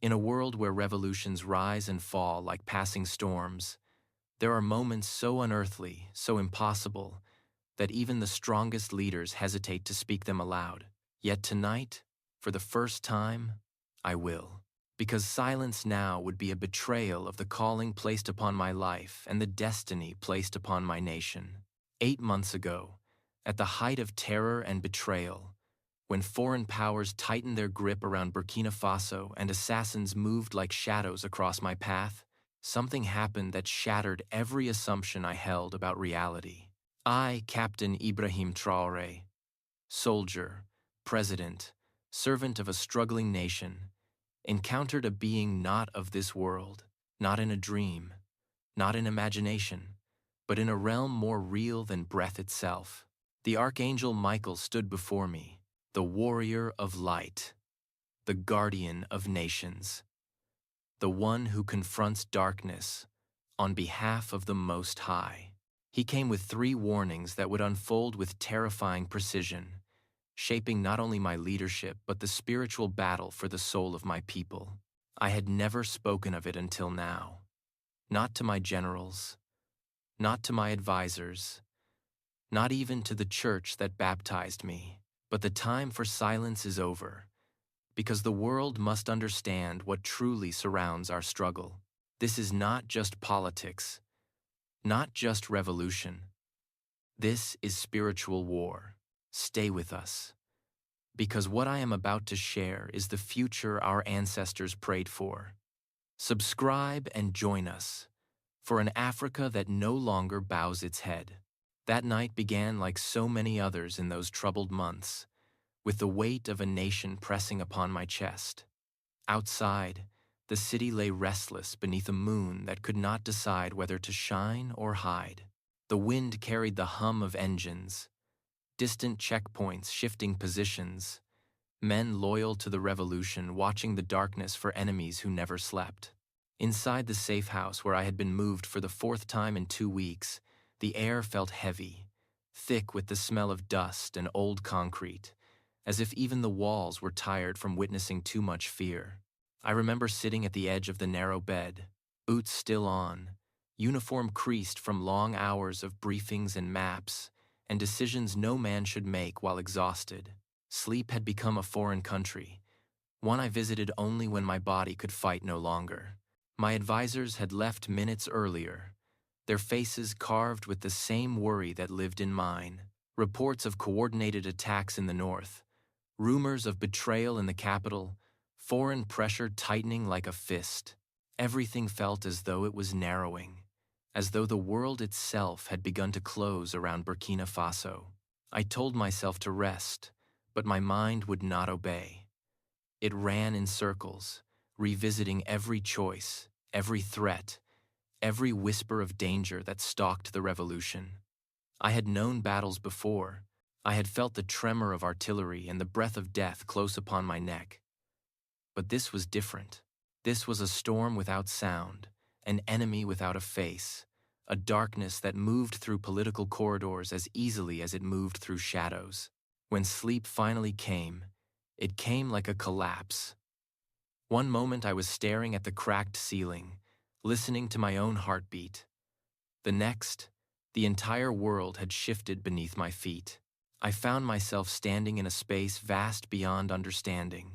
In a world where revolutions rise and fall like passing storms, there are moments so unearthly, so impossible, that even the strongest leaders hesitate to speak them aloud. Yet tonight, for the first time, I will. Because silence now would be a betrayal of the calling placed upon my life and the destiny placed upon my nation. 8 months ago, at the height of terror and betrayal, when foreign powers tightened their grip around Burkina Faso and assassins moved like shadows across my path, something happened that shattered every assumption I held about reality. I, Captain Ibrahim Traore, soldier, president, servant of a struggling nation, encountered a being not of this world, not in a dream, not in imagination, but in a realm more real than breath itself. The Archangel Michael stood before me, the warrior of light, the guardian of nations, the one who confronts darkness on behalf of the Most High. He came with 3 warnings that would unfold with terrifying precision, shaping not only my leadership but the spiritual battle for the soul of my people. I had never spoken of it until now. Not to my generals, not to my advisors, not even to the church that baptized me. But the time for silence is over, because the world must understand what truly surrounds our struggle. This is not just politics, not just revolution. This is spiritual war. Stay with us, because what I am about to share is the future our ancestors prayed for. Subscribe and join us for an Africa that no longer bows its head. That night began like so many others in those troubled months, with the weight of a nation pressing upon my chest. Outside, the city lay restless beneath a moon that could not decide whether to shine or hide. The wind carried the hum of engines, distant checkpoints shifting positions, men loyal to the revolution watching the darkness for enemies who never slept. Inside the safe house where I had been moved for the 4th time in 2 weeks, the air felt heavy, thick with the smell of dust and old concrete, as if even the walls were tired from witnessing too much fear. I remember sitting at the edge of the narrow bed, boots still on, uniform creased from long hours of briefings and maps, and decisions no man should make while exhausted. Sleep had become a foreign country, one I visited only when my body could fight no longer. My advisors had left minutes earlier, their faces carved with the same worry that lived in mine. Reports of coordinated attacks in the north, rumors of betrayal in the capital, foreign pressure tightening like a fist. Everything felt as though it was narrowing, as though the world itself had begun to close around Burkina Faso. I told myself to rest, but my mind would not obey. It ran in circles, revisiting every choice, every threat, every whisper of danger that stalked the revolution. I had known battles before. I had felt the tremor of artillery and the breath of death close upon my neck. But this was different. This was a storm without sound, an enemy without a face, a darkness that moved through political corridors as easily as it moved through shadows. When sleep finally came, it came like a collapse. One moment I was staring at the cracked ceiling, listening to my own heartbeat. The next, the entire world had shifted beneath my feet. I found myself standing in a space vast beyond understanding,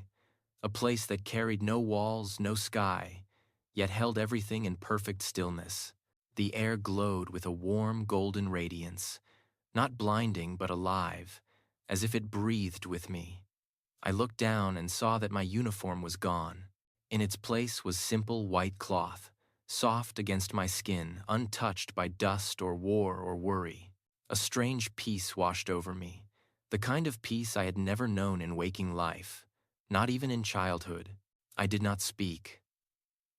a place that carried no walls, no sky, yet held everything in perfect stillness. The air glowed with a warm golden radiance, not blinding but alive, as if it breathed with me. I looked down and saw that my uniform was gone. In its place was simple white cloth, soft against my skin, untouched by dust or war or worry. A strange peace washed over me, the kind of peace I had never known in waking life, not even in childhood. I did not speak.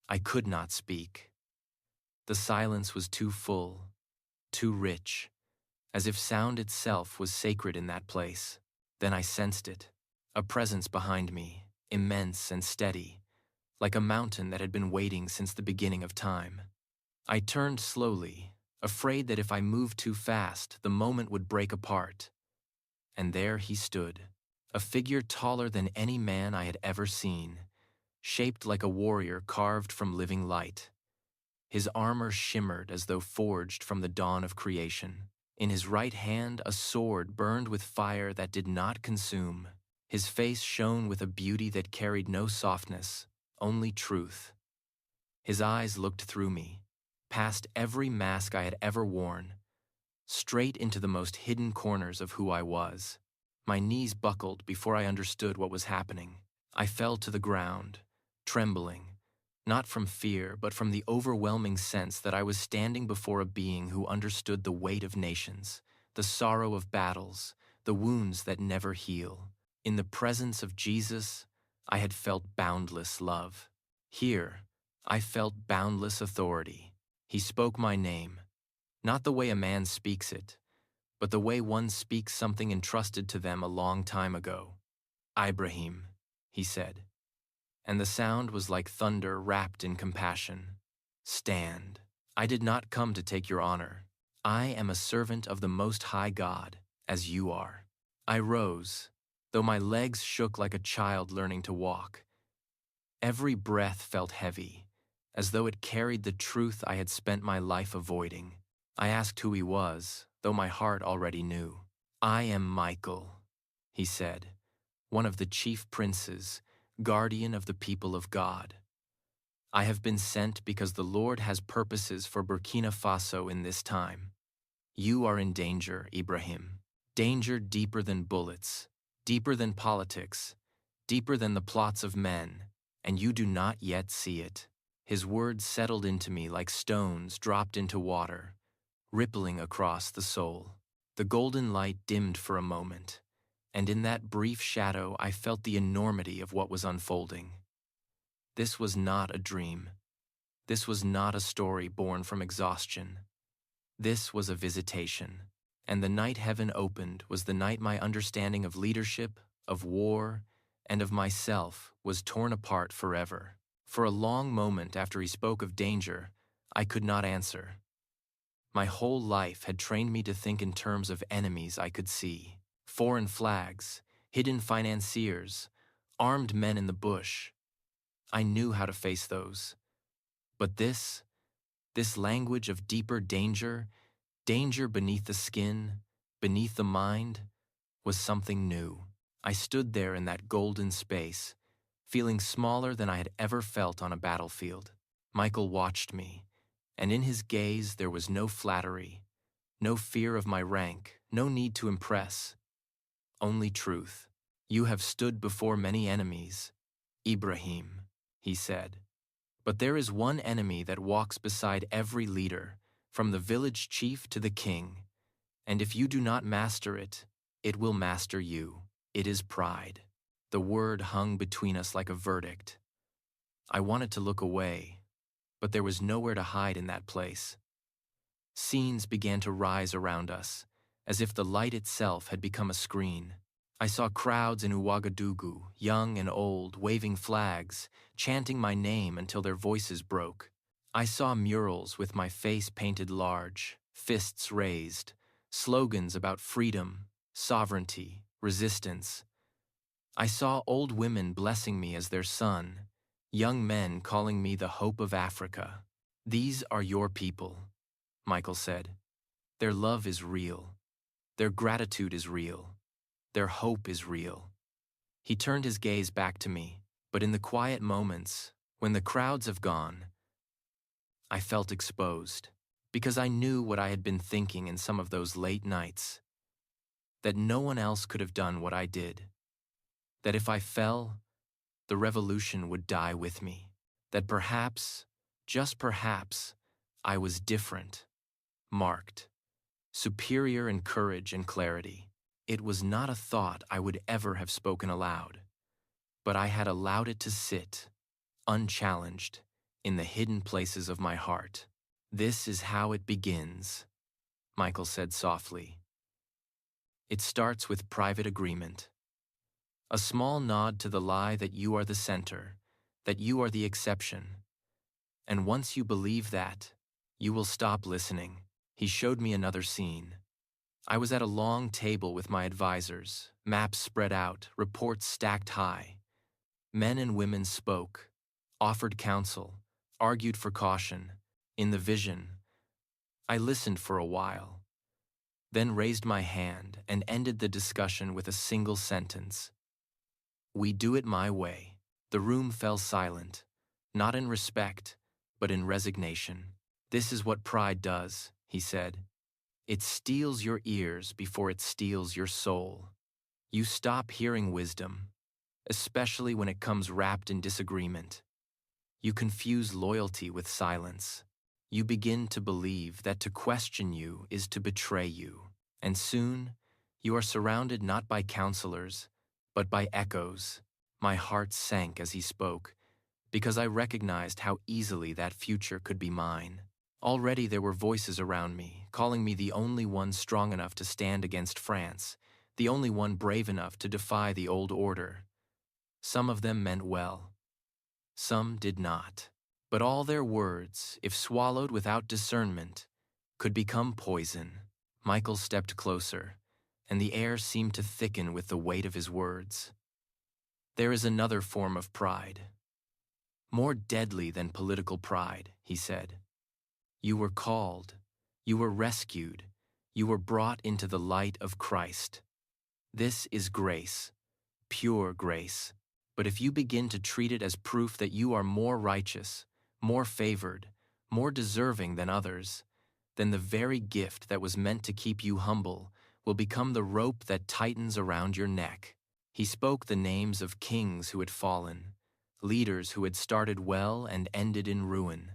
I could not speak. The silence was too full, too rich, as if sound itself was sacred in that place. Then I sensed it, a presence behind me, immense and steady, like a mountain that had been waiting since the beginning of time. I turned slowly, afraid that if I moved too fast, the moment would break apart. And there he stood, a figure taller than any man I had ever seen, shaped like a warrior carved from living light. His armor shimmered as though forged from the dawn of creation. In his right hand, a sword burned with fire that did not consume. His face shone with a beauty that carried no softness, only truth. His eyes looked through me, past every mask I had ever worn, straight into the most hidden corners of who I was. My knees buckled before I understood what was happening. I fell to the ground, trembling, not from fear, but from the overwhelming sense that I was standing before a being who understood the weight of nations, the sorrow of battles, the wounds that never heal. In the presence of Jesus, I had felt boundless love. Here, I felt boundless authority. He spoke my name, not the way a man speaks it, but the way one speaks something entrusted to them a long time ago. Ibrahim, he said, and the sound was like thunder wrapped in compassion. Stand. I did not come to take your honor. I am a servant of the Most High God, as you are. I rose, though my legs shook like a child learning to walk. Every breath felt heavy, as though it carried the truth I had spent my life avoiding. I asked who he was, though my heart already knew. I am Michael, he said, one of the chief princes, guardian of the people of God. I have been sent because the Lord has purposes for Burkina Faso in this time. You are in danger, Ibrahim. Danger deeper than bullets, deeper than politics, deeper than the plots of men, and you do not yet see it. His words settled into me like stones dropped into water, rippling across the soul. The golden light dimmed for a moment, and in that brief shadow I felt the enormity of what was unfolding. This was not a dream. This was not a story born from exhaustion. This was a visitation, and the night heaven opened was the night my understanding of leadership, of war, and of myself was torn apart forever. For a long moment after he spoke of danger, I could not answer. My whole life had trained me to think in terms of enemies I could see. Foreign flags, hidden financiers, armed men in the bush. I knew how to face those. But this language of deeper danger, danger beneath the skin, beneath the mind, was something new. I stood there in that golden space, feeling smaller than I had ever felt on a battlefield. Michael watched me, and in his gaze there was no flattery, no fear of my rank, no need to impress. Only truth. You have stood before many enemies, Ibrahim, he said. But there is one enemy that walks beside every leader, from the village chief to the king. And if you do not master it, it will master you. It is pride. The word hung between us like a verdict. I wanted to look away, but there was nowhere to hide in that place. Scenes began to rise around us, as if the light itself had become a screen. I saw crowds in Ouagadougou, young and old, waving flags, chanting my name until their voices broke. I saw murals with my face painted large, fists raised, slogans about freedom, sovereignty, resistance. I saw old women blessing me as their son, young men calling me the hope of Africa. These are your people, Michael said. Their love is real. Their gratitude is real. Their hope is real. He turned his gaze back to me, but in the quiet moments, when the crowds have gone, I felt exposed, because I knew what I had been thinking in some of those late nights, that no one else could have done what I did, that if I fell, the revolution would die with me, that perhaps, just perhaps, I was different, marked, superior in courage and clarity. It was not a thought I would ever have spoken aloud, but I had allowed it to sit, unchallenged, in the hidden places of my heart. This is how it begins, Michael said softly. It starts with private agreement. A small nod to the lie that you are the center, that you are the exception. And once you believe that, you will stop listening. He showed me another scene. I was at a long table with my advisors, maps spread out, reports stacked high. Men and women spoke, offered counsel, argued for caution. In the vision, I listened for a while, then raised my hand and ended the discussion with a single sentence. We do it my way. The room fell silent, not in respect, but in resignation. This is what pride does, he said. It steals your ears before it steals your soul. You stop hearing wisdom, especially when it comes wrapped in disagreement. You confuse loyalty with silence. You begin to believe that to question you is to betray you. And soon, you are surrounded not by counselors, but by echoes. My heart sank as he spoke, because I recognized how easily that future could be mine. Already there were voices around me, calling me the only one strong enough to stand against France, the only one brave enough to defy the old order. Some of them meant well. Some did not. But all their words, if swallowed without discernment, could become poison. Michael stepped closer, and the air seemed to thicken with the weight of his words. There is another form of pride, more deadly than political pride, he said. You were called, you were rescued, you were brought into the light of Christ. This is grace, pure grace. But if you begin to treat it as proof that you are more righteous, more favored, more deserving than others, then the very gift that was meant to keep you humble will become the rope that tightens around your neck. He spoke the names of kings who had fallen, leaders who had started well and ended in ruin,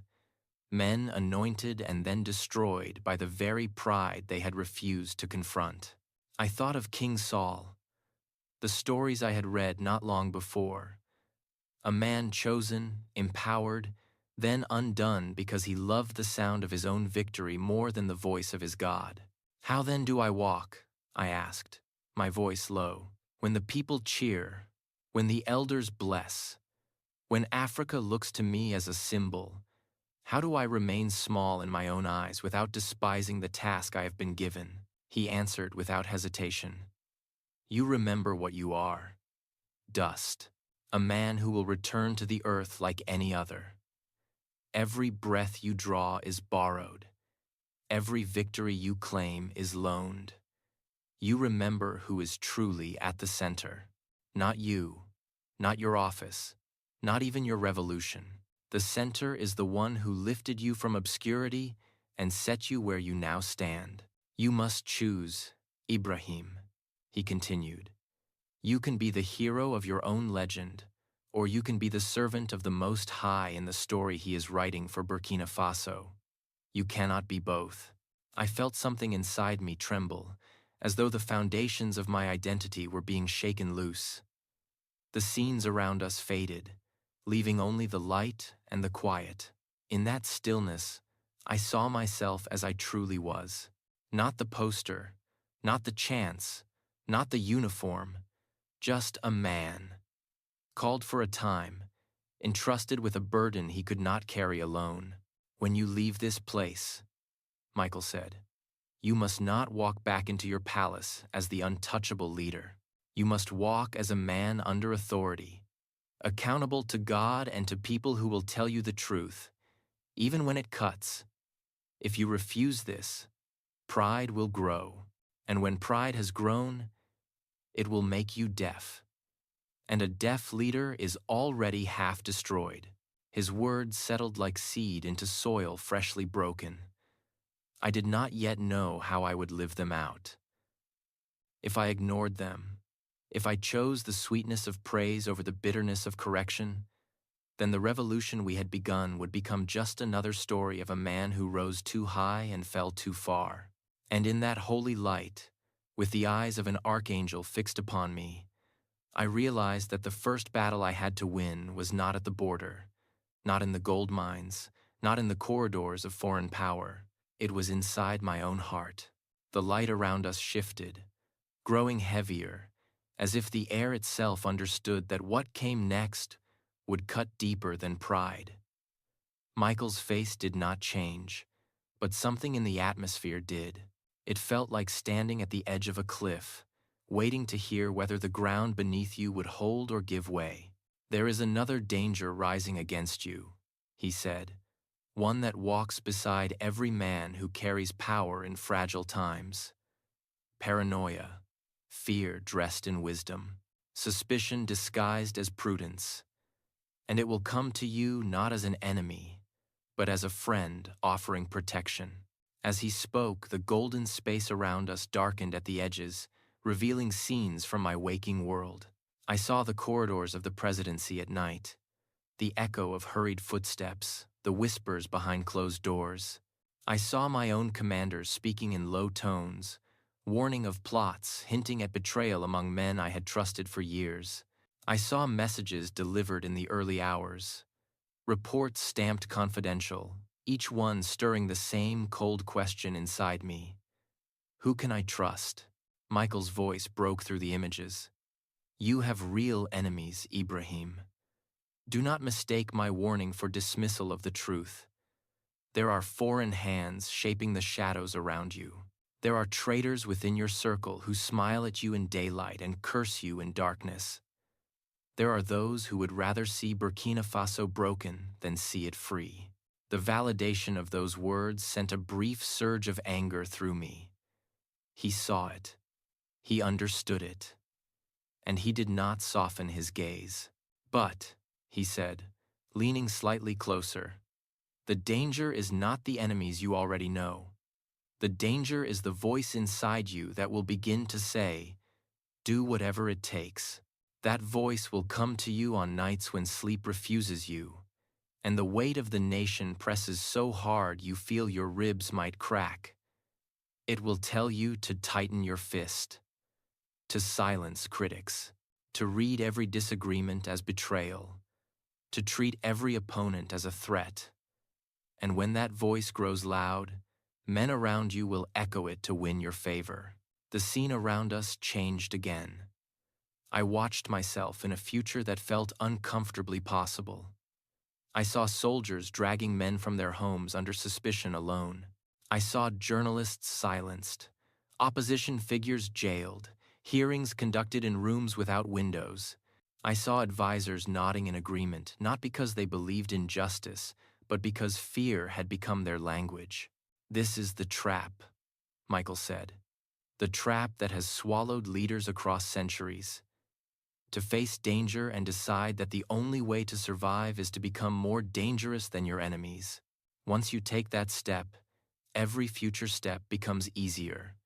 men anointed and then destroyed by the very pride they had refused to confront. I thought of King Saul, the stories I had read not long before. A man chosen, empowered, then undone because he loved the sound of his own victory more than the voice of his God. How then do I walk? I asked, my voice low. When the people cheer, when the elders bless, when Africa looks to me as a symbol, how do I remain small in my own eyes without despising the task I have been given? He answered without hesitation. You remember what you are. Dust. A man who will return to the earth like any other. Every breath you draw is borrowed. Every victory you claim is loaned. You remember who is truly at the center. Not you, not your office, not even your revolution. The center is the one who lifted you from obscurity and set you where you now stand. You must choose, Ibrahim, he continued. You can be the hero of your own legend, or you can be the servant of the Most High in the story he is writing for Burkina Faso. You cannot be both. I felt something inside me tremble, as though the foundations of my identity were being shaken loose. The scenes around us faded, leaving only the light and the quiet. In that stillness, I saw myself as I truly was. Not the poster, not the chance, not the uniform, just a man. Called for a time, entrusted with a burden he could not carry alone. When you leave this place, Michael said, you must not walk back into your palace as the untouchable leader. You must walk as a man under authority, accountable to God and to people who will tell you the truth, even when it cuts. If you refuse this, pride will grow, and when pride has grown, it will make you deaf. And a deaf leader is already half destroyed. His words settled like seed into soil freshly broken. I did not yet know how I would live them out. If I ignored them, if I chose the sweetness of praise over the bitterness of correction, then the revolution we had begun would become just another story of a man who rose too high and fell too far. And in that holy light, with the eyes of an archangel fixed upon me, I realized that the first battle I had to win was not at the border, not in the gold mines, not in the corridors of foreign power. It was inside my own heart. The light around us shifted, growing heavier, as if the air itself understood that what came next would cut deeper than pride. Michael's face did not change, but something in the atmosphere did. It felt like standing at the edge of a cliff, waiting to hear whether the ground beneath you would hold or give way. "There is another danger rising against you," he said, "one that walks beside every man who carries power in fragile times. Paranoia, fear dressed in wisdom, suspicion disguised as prudence. And it will come to you not as an enemy, but as a friend offering protection." As he spoke, the golden space around us darkened at the edges, revealing scenes from my waking world. I saw the corridors of the presidency at night, the echo of hurried footsteps, the whispers behind closed doors. I saw my own commanders speaking in low tones, warning of plots, hinting at betrayal among men I had trusted for years. I saw messages delivered in the early hours, reports stamped confidential, each one stirring the same cold question inside me. "Who can I trust?" Michael's voice broke through the images. "You have real enemies, Ibrahim. Do not mistake my warning for dismissal of the truth. There are foreign hands shaping the shadows around you. There are traitors within your circle who smile at you in daylight and curse you in darkness. There are those who would rather see Burkina Faso broken than see it free." The validation of those words sent a brief surge of anger through me. He saw it. He understood it. And he did not soften his gaze. "But," he said, leaning slightly closer, "the danger is not the enemies you already know. The danger is the voice inside you that will begin to say, 'Do whatever it takes.' That voice will come to you on nights when sleep refuses you, and the weight of the nation presses so hard you feel your ribs might crack. It will tell you to tighten your fist, to silence critics, to read every disagreement as betrayal, to treat every opponent as a threat. And when that voice grows loud, men around you will echo it to win your favor." The scene around us changed again. I watched myself in a future that felt uncomfortably possible. I saw soldiers dragging men from their homes under suspicion alone. I saw journalists silenced, opposition figures jailed, hearings conducted in rooms without windows. I saw advisors nodding in agreement, not because they believed in justice, but because fear had become their language. "This is the trap," Michael said. "The trap that has swallowed leaders across centuries. To face danger and decide that the only way to survive is to become more dangerous than your enemies. Once you take that step, every future step becomes easier,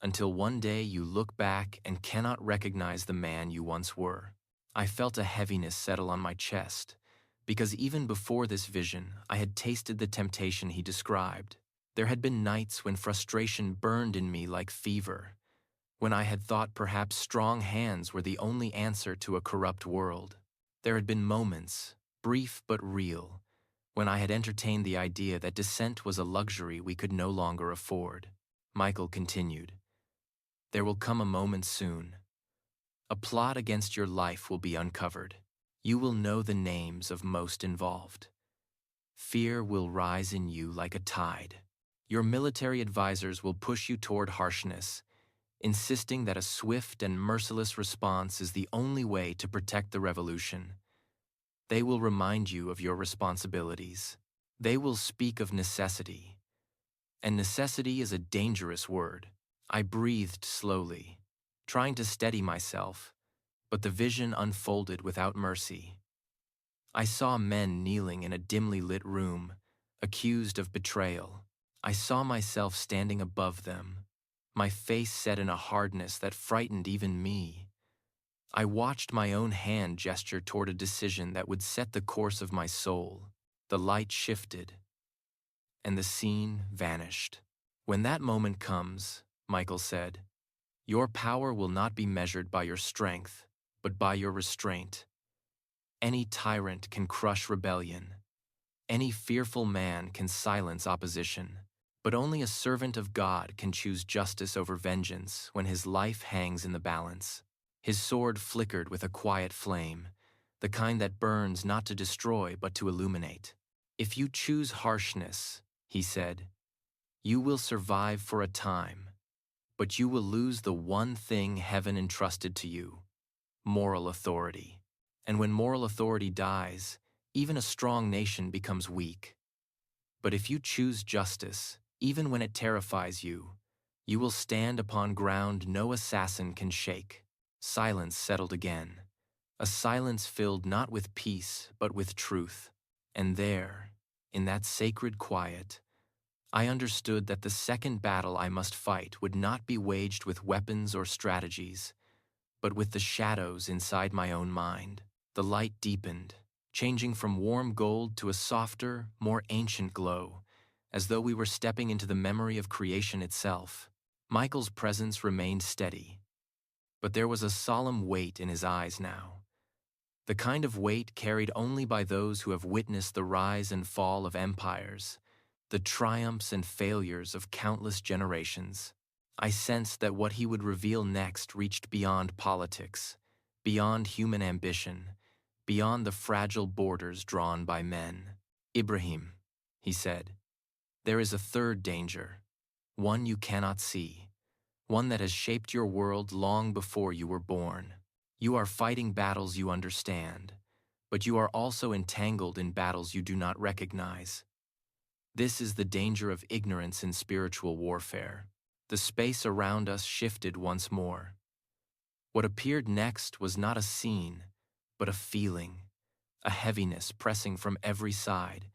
until one day you look back and cannot recognize the man you once were." I felt a heaviness settle on my chest, because even before this vision, I had tasted the temptation he described. There had been nights when frustration burned in me like fever, when I had thought perhaps strong hands were the only answer to a corrupt world. There had been moments, brief but real, when I had entertained the idea that dissent was a luxury we could no longer afford. Michael continued, "There will come a moment soon. A plot against your life will be uncovered. You will know the names of most involved. Fear will rise in you like a tide. Your military advisors will push you toward harshness, insisting that a swift and merciless response is the only way to protect the revolution. They will remind you of your responsibilities. They will speak of necessity. And necessity is a dangerous word." I breathed slowly, trying to steady myself, but the vision unfolded without mercy. I saw men kneeling in a dimly lit room, accused of betrayal. I saw myself standing above them, my face set in a hardness that frightened even me. I watched my own hand gesture toward a decision that would set the course of my soul. The light shifted, and the scene vanished. "When that moment comes," Michael said, "your power will not be measured by your strength, but by your restraint. Any tyrant can crush rebellion. Any fearful man can silence opposition. But only a servant of God can choose justice over vengeance when his life hangs in the balance." His sword flickered with a quiet flame, the kind that burns not to destroy but to illuminate. "If you choose harshness," he said, "you will survive for a time, but you will lose the one thing heaven entrusted to you: moral authority. And when moral authority dies, even a strong nation becomes weak. But if you choose justice, even when it terrifies you, you will stand upon ground no assassin can shake. Silence settled again, a silence filled not with peace but with truth. And there, in that sacred quiet, I understood that the second battle I must fight would not be waged with weapons or strategies, but with the shadows inside my own mind. The light deepened, changing from warm gold to a softer, more ancient glow, as though we were stepping into the memory of creation itself. Michael's presence remained steady, but there was a solemn weight in his eyes now, the kind of weight carried only by those who have witnessed the rise and fall of empires, the triumphs and failures of countless generations. I sensed that what he would reveal next reached beyond politics, beyond human ambition, beyond the fragile borders drawn by men. Ibrahim, he said, there is a third danger, one you cannot see, one that has shaped your world long before you were born. You are fighting battles you understand, but you are also entangled in battles you do not recognize. This is the danger of ignorance in spiritual warfare. The space around us shifted once more. What appeared next was not a scene, but a feeling, a heaviness pressing from every side,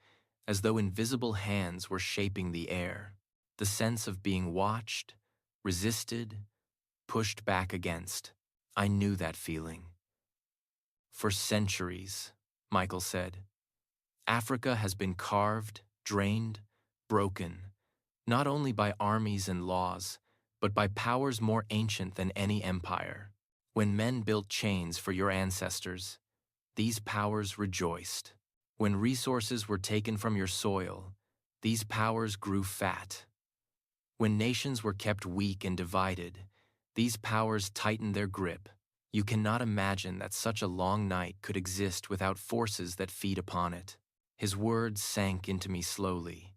as though invisible hands were shaping the air. The sense of being watched, resisted, pushed back against. I knew that feeling. For centuries, Michael said, Africa has been carved, drained, broken, not only by armies and laws, but by powers more ancient than any empire. When men built chains for your ancestors, these powers rejoiced. When resources were taken from your soil, these powers grew fat. When nations were kept weak and divided, these powers tightened their grip. You cannot imagine that such a long night could exist without forces that feed upon it. His words sank into me slowly,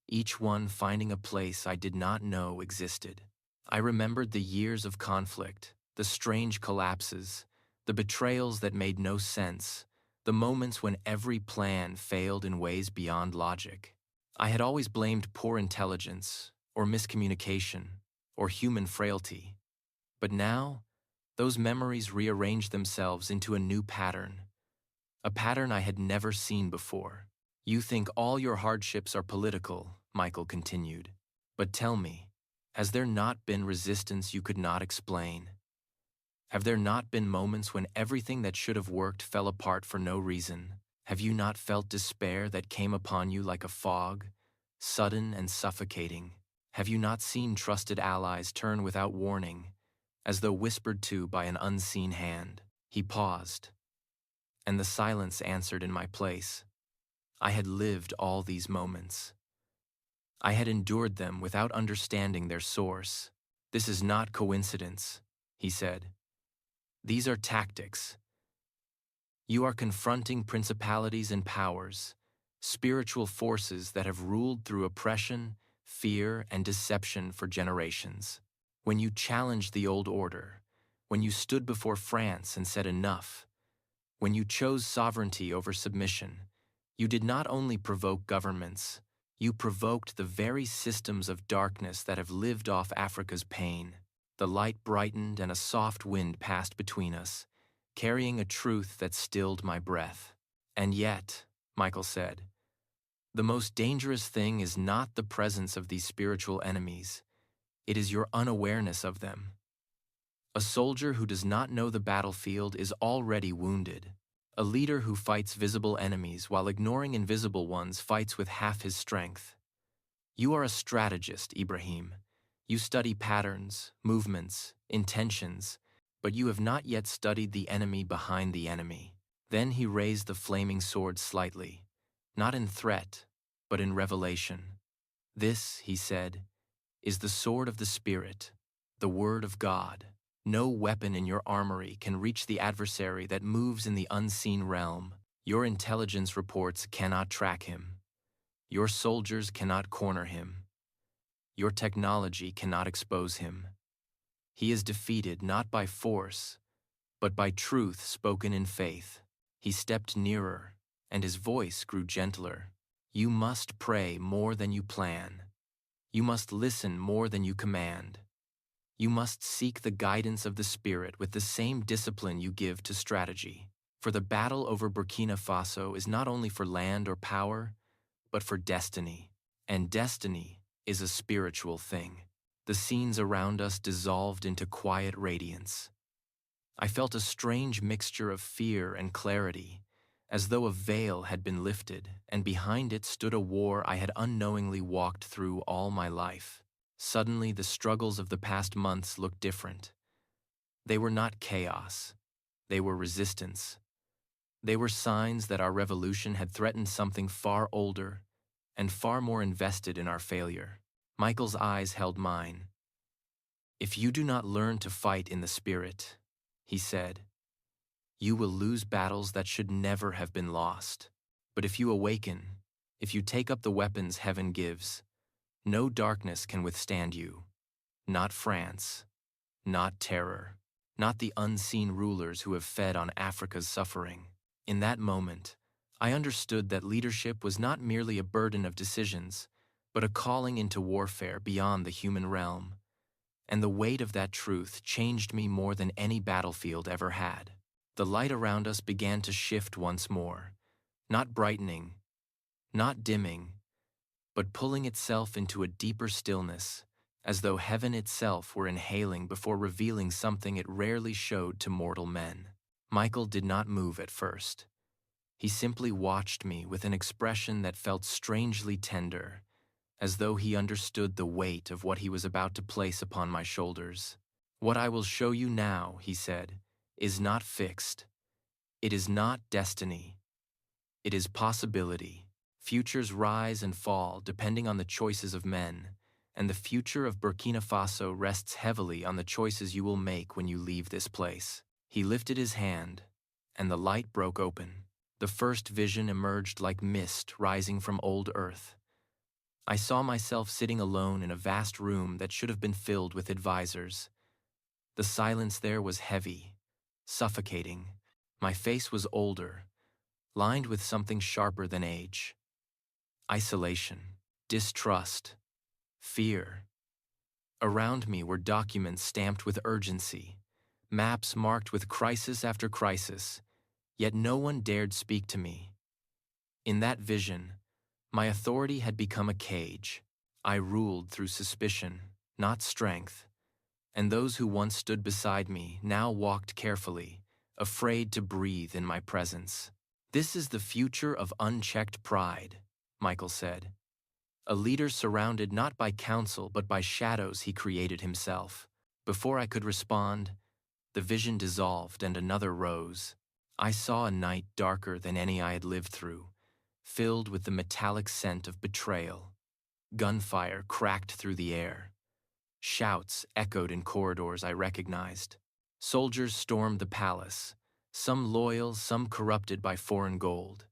each one finding a place I did not know existed. I remembered the years of conflict, the strange collapses, the betrayals that made no sense, the moments when every plan failed in ways beyond logic. I had always blamed poor intelligence, or miscommunication, or human frailty. But now, those memories rearranged themselves into a new pattern, a pattern I had never seen before. You think all your hardships are political, Michael continued. But tell me, has there not been resistance you could not explain? Have there not been moments when everything that should have worked fell apart for no reason? Have you not felt despair that came upon you like a fog, sudden and suffocating? Have you not seen trusted allies turn without warning, as though whispered to by an unseen hand? He paused, and the silence answered in my place. I had lived all these moments. I had endured them without understanding their source. This is not coincidence, he said. These are tactics. You are confronting principalities and powers, spiritual forces that have ruled through oppression, fear, and deception for generations. When you challenged the old order, when you stood before France and said enough, when you chose sovereignty over submission, you did not only provoke governments, you provoked the very systems of darkness that have lived off Africa's pain. The light brightened and a soft wind passed between us, carrying a truth that stilled my breath. And yet, Michael said, the most dangerous thing is not the presence of these spiritual enemies. It is your unawareness of them. A soldier who does not know the battlefield is already wounded. A leader who fights visible enemies while ignoring invisible ones fights with half his strength. You are a strategist, Ibrahim. You study patterns, movements, intentions, but you have not yet studied the enemy behind the enemy. Then he raised the flaming sword slightly, not in threat, but in revelation. This, he said, is the sword of the Spirit, the Word of God. No weapon in your armory can reach the adversary that moves in the unseen realm. Your intelligence reports cannot track him. Your soldiers cannot corner him. Your technology cannot expose him. He is defeated not by force, but by truth spoken in faith. He stepped nearer, and his voice grew gentler. You must pray more than you plan. You must listen more than you command. You must seek the guidance of the Spirit with the same discipline you give to strategy. For the battle over Burkina Faso is not only for land or power, but for destiny. And destiny is a spiritual thing. The scenes around us dissolved into quiet radiance. I felt a strange mixture of fear and clarity, as though a veil had been lifted, and behind it stood a war I had unknowingly walked through all my life. Suddenly, the struggles of the past months looked different. They were not chaos. They were resistance. They were signs that our revolution had threatened something far older and far more invested in our failure. Michael's eyes held mine. If you do not learn to fight in the Spirit, he said, you will lose battles that should never have been lost. But if you awaken, if you take up the weapons heaven gives, no darkness can withstand you. Not France, not terror, not the unseen rulers who have fed on Africa's suffering. In that moment, I understood that leadership was not merely a burden of decisions, but a calling into warfare beyond the human realm. And the weight of that truth changed me more than any battlefield ever had. The light around us began to shift once more, not brightening, not dimming, but pulling itself into a deeper stillness, as though heaven itself were inhaling before revealing something it rarely showed to mortal men. Michael did not move at first. He simply watched me with an expression that felt strangely tender, as though he understood the weight of what he was about to place upon my shoulders. What I will show you now, he said, is not fixed. It is not destiny. It is possibility. Futures rise and fall depending on the choices of men, and the future of Burkina Faso rests heavily on the choices you will make when you leave this place. He lifted his hand, and the light broke open. The first vision emerged like mist rising from old earth. I saw myself sitting alone in a vast room that should have been filled with advisors. The silence there was heavy, suffocating. My face was older, lined with something sharper than age. Isolation, distrust, fear. Around me were documents stamped with urgency, maps marked with crisis after crisis, yet no one dared speak to me. In that vision, my authority had become a cage. I ruled through suspicion, not strength, and those who once stood beside me now walked carefully, afraid to breathe in my presence. This is the future of unchecked pride, Michael said. A leader surrounded not by counsel but by shadows he created himself. Before I could respond, the vision dissolved and another rose. I saw a night darker than any I had lived through, filled with the metallic scent of betrayal. Gunfire cracked through the air. Shouts echoed in corridors I recognized. Soldiers stormed the palace, some loyal, some corrupted by foreign gold.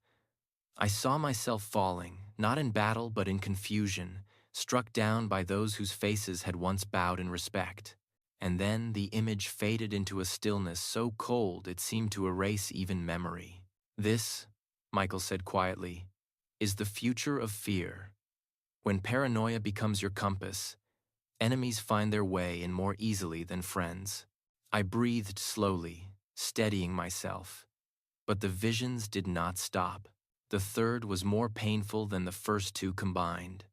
I saw myself falling, not in battle but in confusion, struck down by those whose faces had once bowed in respect. And then the image faded into a stillness so cold it seemed to erase even memory. This, Michael said quietly, is the future of fear. When paranoia becomes your compass, enemies find their way in more easily than friends. I breathed slowly, steadying myself. But the visions did not stop. The third was more painful than the first two combined.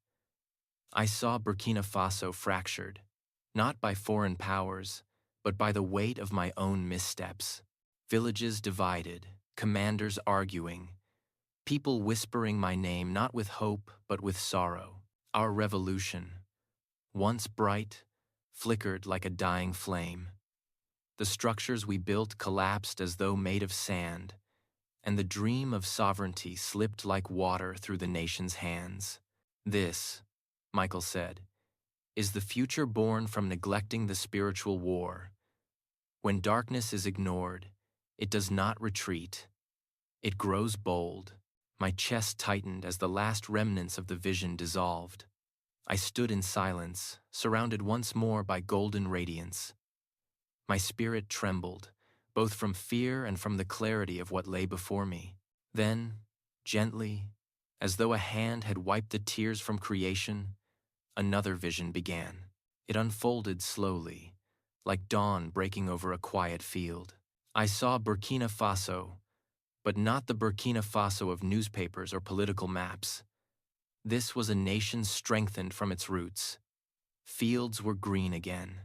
I saw Burkina Faso fractured, not by foreign powers, but by the weight of my own missteps. Villages divided, commanders arguing, people whispering my name not with hope but with sorrow. Our revolution, once bright, flickered like a dying flame. The structures we built collapsed as though made of sand, and the dream of sovereignty slipped like water through the nation's hands. This, Michael said, is the future born from neglecting the spiritual war. When darkness is ignored, it does not retreat. It grows bold. My chest tightened as the last remnants of the vision dissolved. I stood in silence, surrounded once more by golden radiance. My spirit trembled, both from fear and from the clarity of what lay before me. Then, gently, as though a hand had wiped the tears from creation, another vision began. It unfolded slowly, like dawn breaking over a quiet field. I saw Burkina Faso, but not the Burkina Faso of newspapers or political maps. This was a nation strengthened from its roots. Fields were green again.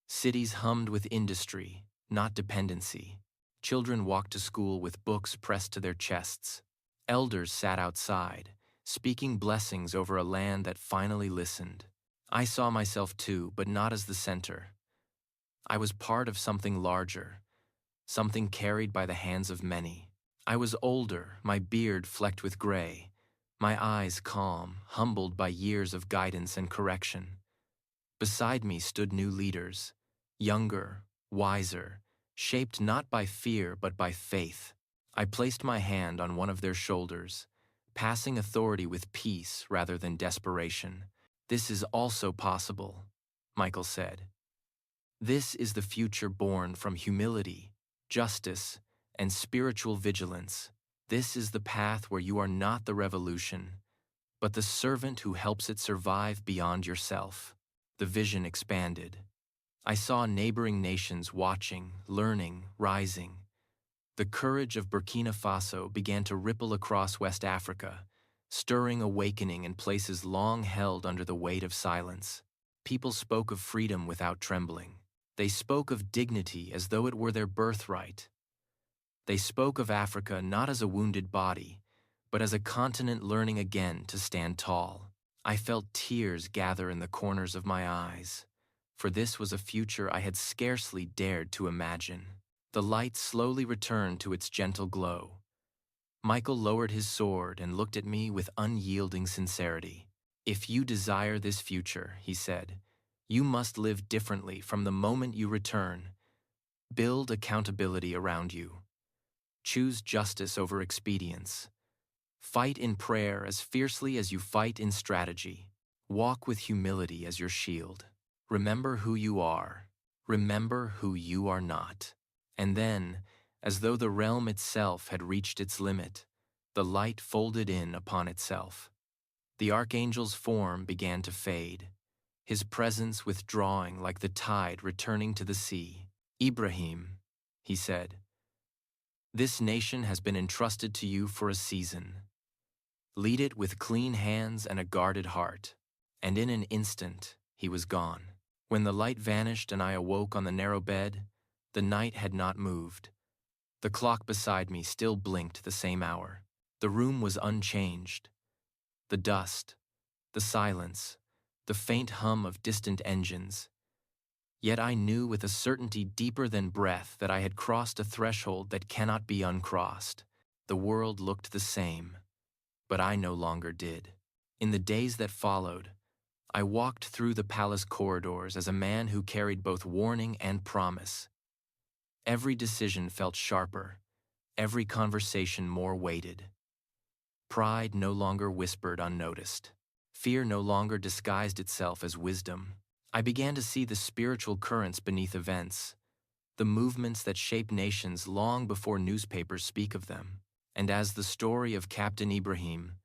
Cities hummed with industry, not dependency. Children walked to school with books pressed to their chests. Elders sat outside, speaking blessings over a land that finally listened. I saw myself too, but not as the center. I was part of something larger, something carried by the hands of many. I was older, my beard flecked with gray, my eyes calm, humbled by years of guidance and correction. Beside me stood new leaders, younger, wiser, shaped not by fear but by faith. I placed my hand on one of their shoulders, passing authority with peace rather than desperation. "This is also possible," Michael said. "This is the future born from humility, justice, and spiritual vigilance. This is the path where you are not the revolution, but the servant who helps it survive beyond yourself." The vision expanded. I saw neighboring nations watching, learning, rising. The courage of Burkina Faso began to ripple across West Africa, stirring awakening in places long held under the weight of silence. People spoke of freedom without trembling. They spoke of dignity as though it were their birthright. They spoke of Africa not as a wounded body, but as a continent learning again to stand tall. I felt tears gather in the corners of my eyes, for this was a future I had scarcely dared to imagine. The light slowly returned to its gentle glow. Michael lowered his sword and looked at me with unyielding sincerity. "If you desire this future," he said, "you must live differently from the moment you return. Build accountability around you. Choose justice over expedience. Fight in prayer as fiercely as you fight in strategy. Walk with humility as your shield. Remember who you are. Remember who you are not." And then, as though the realm itself had reached its limit, the light folded in upon itself. The archangel's form began to fade, his presence withdrawing like the tide returning to the sea. "Ibrahim," he said, "this nation has been entrusted to you for a season. Lead it with clean hands and a guarded heart." And in an instant, he was gone. When the light vanished and I awoke on the narrow bed, the night had not moved. The clock beside me still blinked the same hour. The room was unchanged. The dust, the silence, the faint hum of distant engines. Yet I knew with a certainty deeper than breath that I had crossed a threshold that cannot be uncrossed. The world looked the same, but I no longer did. In the days that followed, I walked through the palace corridors as a man who carried both warning and promise. Every decision felt sharper, every conversation more weighted. Pride no longer whispered unnoticed. Fear no longer disguised itself as wisdom. I began to see the spiritual currents beneath events, the movements that shape nations long before newspapers speak of them. And as the story of Captain Ibrahim,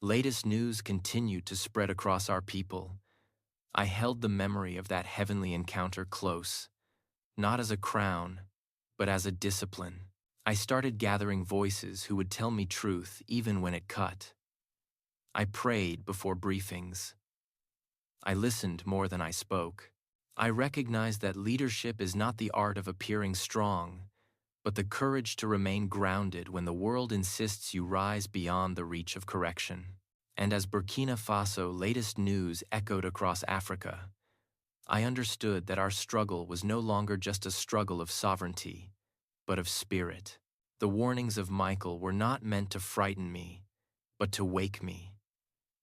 latest news continued to spread across our people, I held the memory of that heavenly encounter close, not as a crown, but as a discipline. I started gathering voices who would tell me truth even when it cut. I prayed before briefings. I listened more than I spoke. I recognized that leadership is not the art of appearing strong, but the courage to remain grounded when the world insists you rise beyond the reach of correction. And as Burkina Faso latest news echoed across Africa, I understood that our struggle was no longer just a struggle of sovereignty, but of spirit. The warnings of Michael were not meant to frighten me, but to wake me,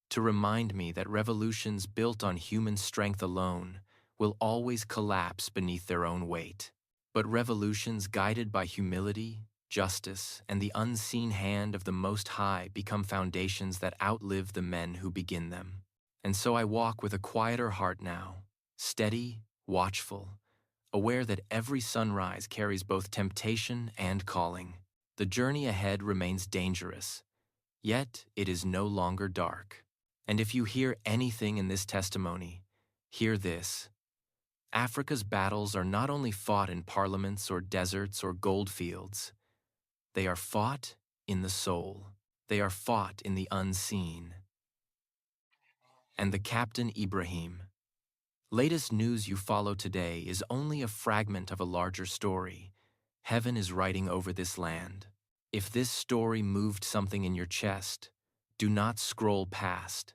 to remind me that revolutions built on human strength alone will always collapse beneath their own weight. But revolutions guided by humility, justice, and the unseen hand of the Most High become foundations that outlive the men who begin them. And so I walk with a quieter heart now, steady, watchful, aware that every sunrise carries both temptation and calling. The journey ahead remains dangerous, yet it is no longer dark. And if you hear anything in this testimony, hear this. Africa's battles are not only fought in parliaments or deserts or goldfields, they are fought in the soul. They are fought in the unseen. And the Captain Ibrahim. Latest news you follow today is only a fragment of a larger story. Heaven is writing over this land. If this story moved something in your chest, do not scroll past.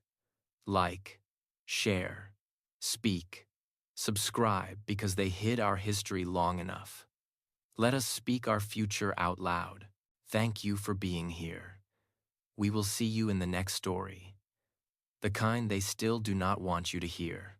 Like, share, speak, subscribe because they hid our history long enough. Let us speak our future out loud. Thank you for being here. We will see you in the next story, the kind they still do not want you to hear.